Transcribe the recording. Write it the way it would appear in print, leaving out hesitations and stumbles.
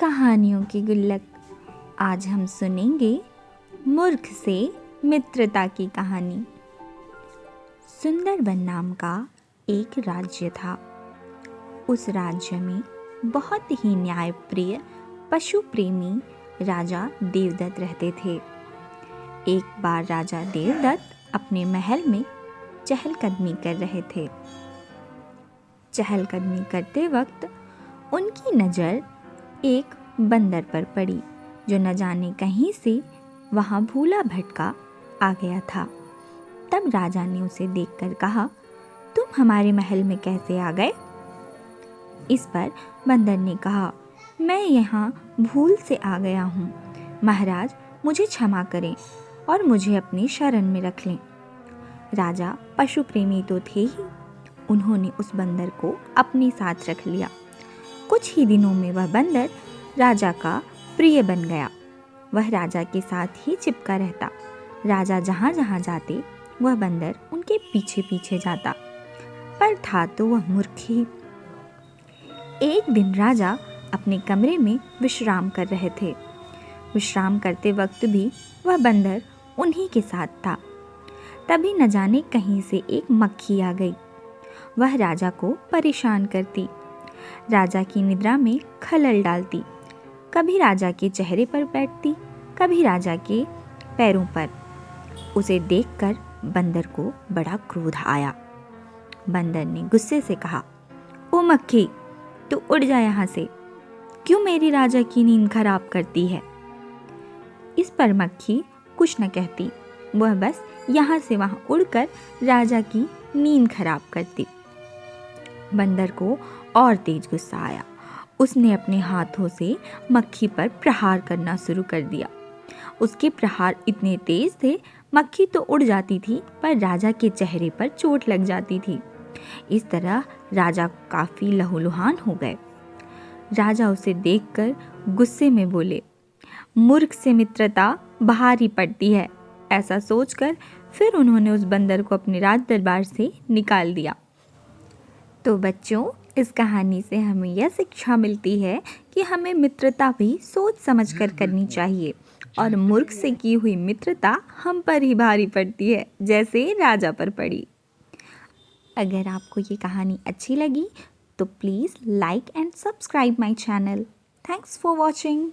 कहानियों की गुल्लक। आज हम सुनेंगे मूर्ख से मित्रता की कहानी। सुंदरबन नाम का एक राज्य था। उस राज्य में बहुत ही न्यायप्रिय पशु प्रेमी राजा देवदत्त रहते थे। एक बार राजा देवदत्त अपने महल में चहलकदमी कर रहे थे। चहलकदमी करते वक्त उनकी नज़र एक बंदर पर पड़ी, जो न जाने कहीं से वहाँ भूला भटका आ गया था। तब राजा ने उसे देखकर कहा, तुम हमारे महल में कैसे आ गए? इस पर बंदर ने कहा, मैं यहाँ भूल से आ गया हूँ। महाराज, मुझे क्षमा करें और मुझे अपनी शरण में रख लें। राजा पशु प्रेमी तो थे ही, उन्होंने उस बंदर को अपने साथ रख लिया। कुछ ही दिनों में वह बंदर राजा का प्रिय बन गया। वह राजा के साथ ही चिपका रहता। राजा जहाँ जहाँ जाते वह बंदर उनके पीछे पीछे जाता, पर था तो वह मूर्ख ही। एक दिन राजा अपने कमरे में विश्राम कर रहे थे। विश्राम करते वक्त भी वह बंदर उन्हीं के साथ था। तभी न जाने कहीं से एक मक्खी आ गई। वह राजा को परेशान करती, राजा की निद्रा में खलल डालती। कभी राजा के चेहरे पर बैठती, कभी राजा के पैरों पर। उसे देखकर बंदर को बड़ा क्रोध आया। बंदर ने गुस्से से कहा, ओ मक्खी, तू उड़ जा यहाँ से। क्यों मेरी राजा की नींद खराब करती है? इस पर मक्खी कुछ न कहती, वह बस यहाँ से वहाँ उड़कर राजा की नींद खराब करती। बंदर को और तेज गुस्सा आया। उसने अपने हाथों से मक्खी पर प्रहार करना शुरू कर दिया। उसके प्रहार इतने तेज थे, मक्खी तो उड़ जाती थी, पर राजा के चेहरे पर चोट लग जाती थी। इस तरह राजा काफी लहूलुहान हो गए। राजा उसे देखकर गुस्से में बोले, मूर्ख से मित्रता भारी पड़ती है। ऐसा सोचकर फिर उन्होंने उस बंदर को अपने राज दरबार से निकाल दिया। तो बच्चों, इस कहानी से हमें यह शिक्षा मिलती है कि हमें मित्रता भी सोच समझकर करनी चाहिए, और मूर्ख से की हुई मित्रता हम पर ही भारी पड़ती है, जैसे राजा पर पड़ी। अगर आपको ये कहानी अच्छी लगी तो please like and subscribe my channel. Thanks for watching.